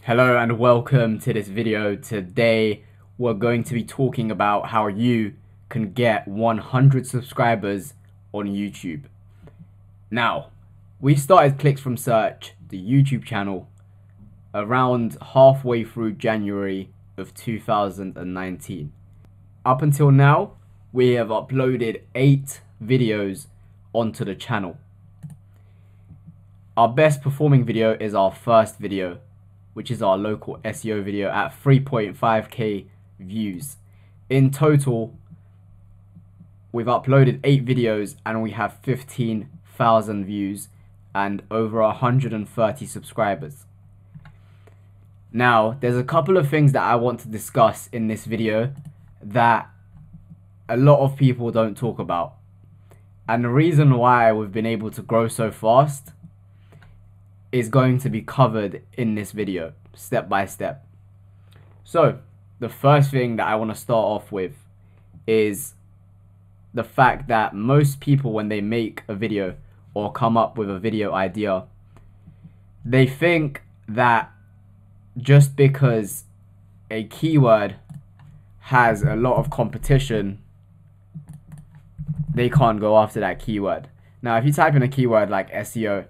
Hello and welcome to this video. Today we're going to be talking about how you can get 100 subscribers on YouTube. Now, we started Clicks from Search, the YouTube channel, around halfway through January of 2019. Up until now, we have uploaded 8 videos onto the channel. Our best performing video is our first video, which is our local SEO video at 3.5k views. In total, we've uploaded 8 videos and we have 15,000 views and over 130 subscribers. Now, there's a couple of things that I want to discuss in this video that a lot of people don't talk about. And the reason why we've been able to grow so fast is going to be covered in this video, step by step. So, the first thing that I want to start off with is the fact that most people, when they make a video or come up with a video idea, they think that just because a keyword has a lot of competition, they can't go after that keyword. Now, if you type in a keyword like SEO,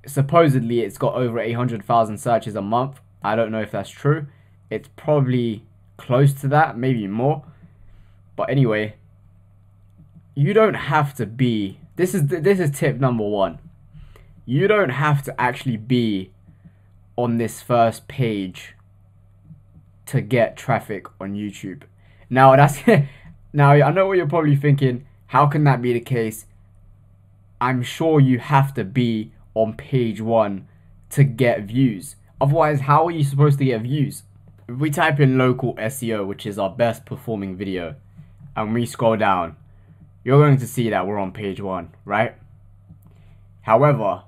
supposedly it's got over 800,000 searches a month. I don't know if that's true. It's probably close to that, maybe more. But anyway, you don't have to be, this is tip number 1. You don't have to actually be on this first page to get traffic on YouTube. Now that's now I know what you're probably thinking, how can that be the case? I'm sure you have to be on page 1 to get views. Otherwise, how are you supposed to get views? If we type in local SEO, which is our best performing video, and we scroll down, you're going to see that we're on page 1, right? However,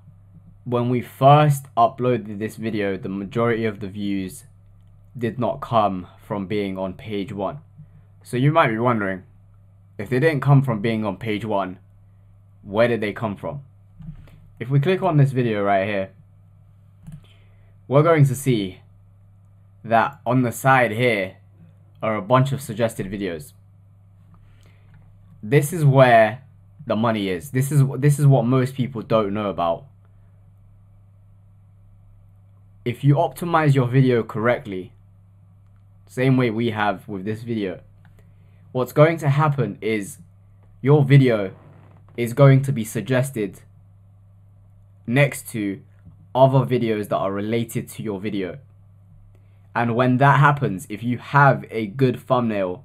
when we first uploaded this video, the majority of the views did not come from being on page 1. So you might be wondering, if they didn't come from being on page 1, where did they come from? If we click on this video right here, we're going to see that on the side here are a bunch of suggested videos. This is where the money is. This is what most people don't know about. If you optimize your video correctly, same way we have with this video, what's going to happen is your video is going to be suggested next to other videos that are related to your video. And when that happens, if you have a good thumbnail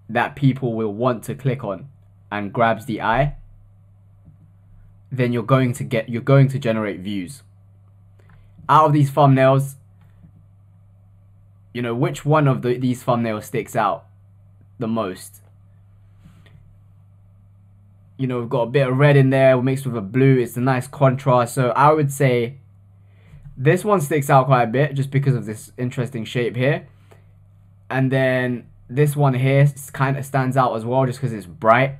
that people will want to click on and grabs the eye, then you're going to generate views. Out of these thumbnails, you know, which one of these thumbnails sticks out the most? You know, we've got a bit of red in there mixed with a blue. It's a nice contrast. So I would say this one sticks out quite a bit just because of this interesting shape here. And then this one here kind of stands out as well just because it's bright.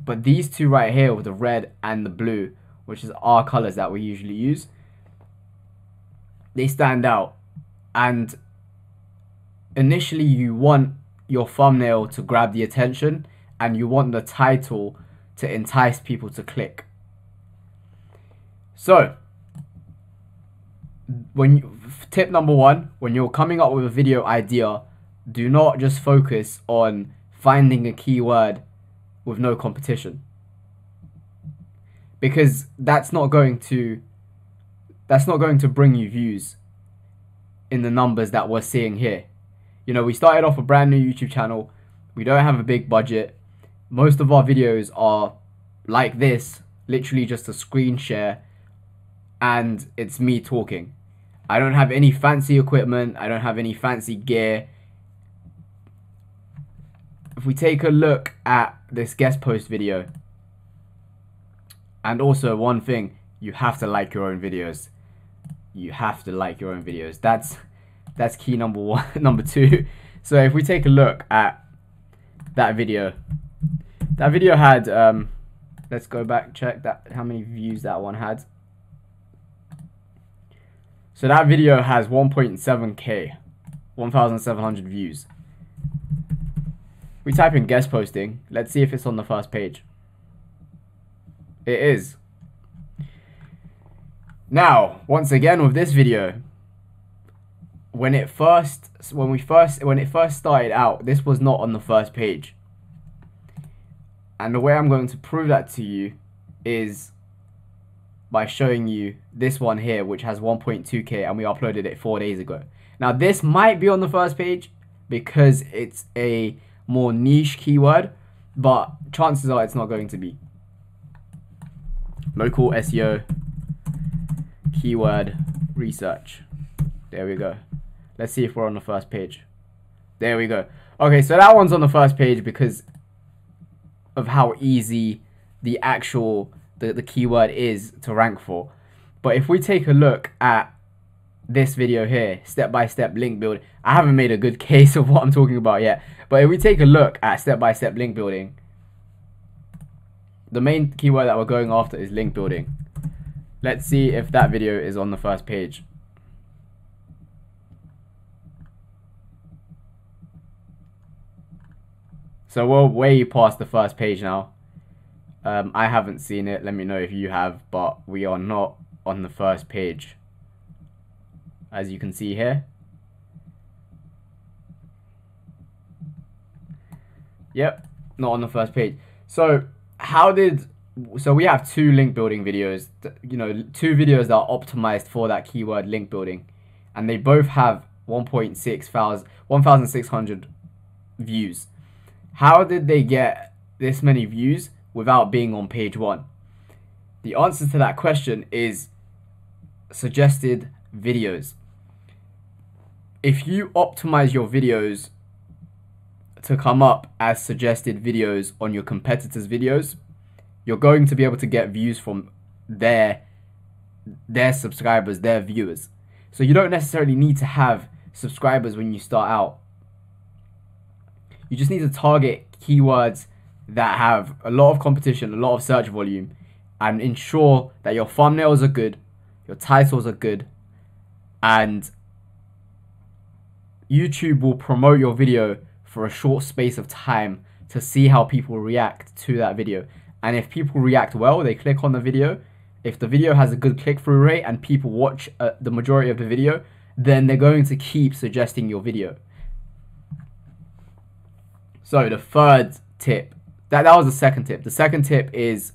But these two right here with the red and the blue, which is our colors that we usually use, they stand out. And initially you want your thumbnail to grab the attention and you want the title to entice people to click. So, tip number 1, when you're coming up with a video idea, do not just focus on finding a keyword with no competition, because that's not going to bring you views in the numbers that we're seeing here. You know, we started off a brand new YouTube channel. We don't have a big budget. Most of our videos are like this, literally just a screen share, and it's me talking. I don't have any fancy equipment. I don't have any fancy gear. If we take a look at this guest post video, and also one thing, you have to like your own videos. You have to like your own videos. That's key number 1. Number 2. So if we take a look at that video had let's go back, check that how many views that one had. So that video has 1.7k, 1,700 views. We type in guest posting. Let's see if it's on the first page. It is. Now, once again with this video, when it first started out, this was not on the first page. And the way I'm going to prove that to you is by showing you this one here, which has 1.2k, and we uploaded it 4 days ago. Now, this might be on the first page because it's a more niche keyword, but chances are it's not going to be. Local SEO keyword research. There we go. Let's see if we're on the first page. There we go. Okay, so that one's on the first page because of how easy the actual the keyword is to rank for. But if we take a look at this video here, step-by-step link building, I haven't made a good case of what I'm talking about yet, but if we take a look at step-by-step link building, the main keyword that we're going after is link building. Let's see if that video is on the first page. So we're way past the first page now. I haven't seen it. Let me know if you have, but we are not on the first page, as you can see here. Yep, not on the first page. So we have two link building videos, you know, two videos that are optimized for that keyword link building, and they both have 1,600 views. How did they get this many views without being on page 1? The answer to that question is suggested videos. If you optimize your videos to come up as suggested videos on your competitors' videos, you're going to be able to get views from their subscribers, their viewers. So you don't necessarily need to have subscribers when you start out. You just need to target keywords that have a lot of competition, a lot of search volume, and ensure that your thumbnails are good, your titles are good, and YouTube will promote your video for a short space of time to see how people react to that video. And if people react well, they click on the video. If the video has a good click-through rate and people watch the majority of the video, then they're going to keep suggesting your video. So the third tip, that was the second tip. The second tip is,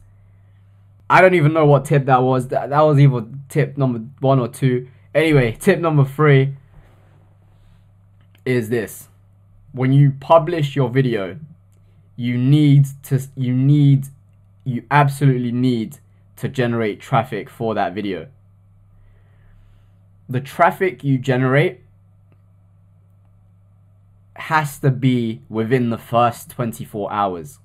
I don't even know what tip that was. That was either tip number 1 or 2. Anyway, tip number 3 is this. When you publish your video, you absolutely need to generate traffic for that video. The traffic you generate has to be within the first 24 hours,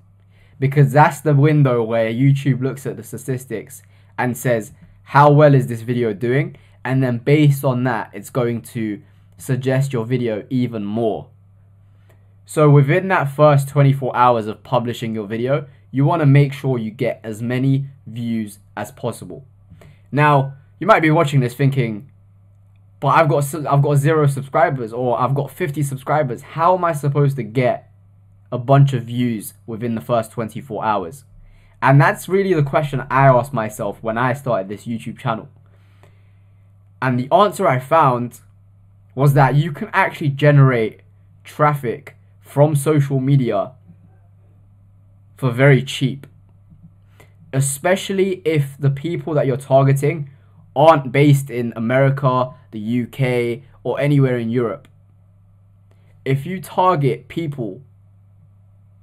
because that's the window where YouTube looks at the statistics and says, how well is this video doing? And then based on that, it's going to suggest your video even more. So within that first 24 hours of publishing your video, you want to make sure you get as many views as possible. Now, you might be watching this thinking, but I've got 0 subscribers, or I've got 50 subscribers. How am I supposed to get a bunch of views within the first 24 hours? And that's really the question I asked myself when I started this YouTube channel. And the answer I found was that you can actually generate traffic from social media for very cheap, especially if the people that you're targeting aren't based in America, the UK, or anywhere in Europe. If you target people,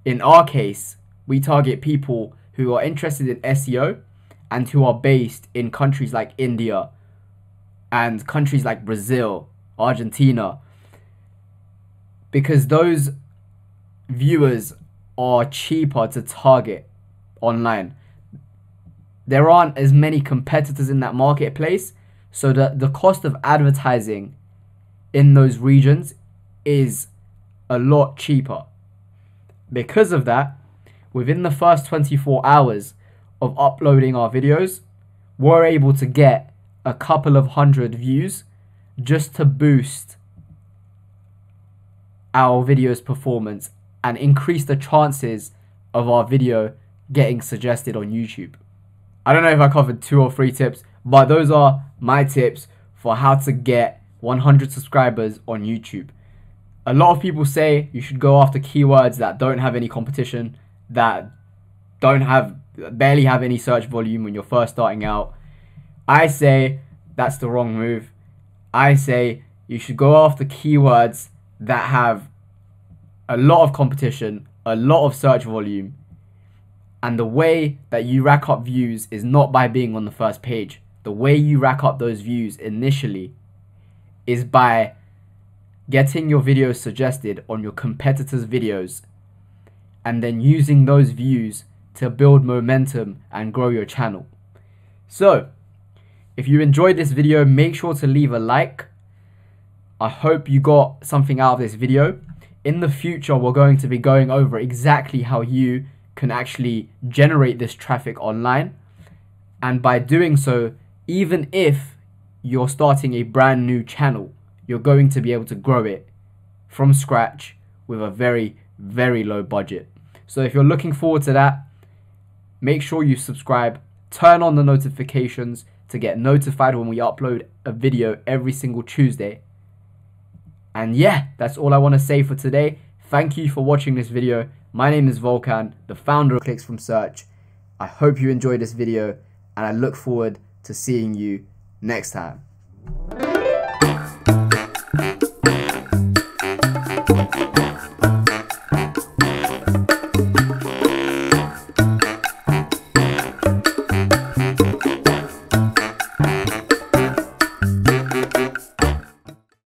in our case, we target people who are interested in SEO and who are based in countries like India and countries like Brazil, Argentina, because those viewers are cheaper to target online. There aren't as many competitors in that marketplace, so the cost of advertising in those regions is a lot cheaper. Because of that, within the first 24 hours of uploading our videos, we're able to get a couple of hundred views just to boost our video's performance and increase the chances of our video getting suggested on YouTube. I don't know if I covered 2 or 3 tips, but those are my tips for how to get 100 subscribers on YouTube. A lot of people say you should go after keywords that don't have any competition, that barely have any search volume when you're first starting out. I say that's the wrong move. I say you should go after keywords that have a lot of competition, a lot of search volume, and the way that you rack up views is not by being on the first page. The way you rack up those views initially is by getting your videos suggested on your competitors' videos and then using those views to build momentum and grow your channel. So, if you enjoyed this video, make sure to leave a like. I hope you got something out of this video. In the future, we're going to be going over exactly how you can actually generate this traffic online. And by doing so, even if you're starting a brand new channel, you're going to be able to grow it from scratch with a very, very low budget. So if you're looking forward to that, make sure you subscribe, turn on the notifications to get notified when we upload a video every single Tuesday. And yeah, that's all I want to say for today. Thank you for watching this video. My name is Volkan, the founder of Clicks from Search. I hope you enjoyed this video and I look forward to seeing you next time.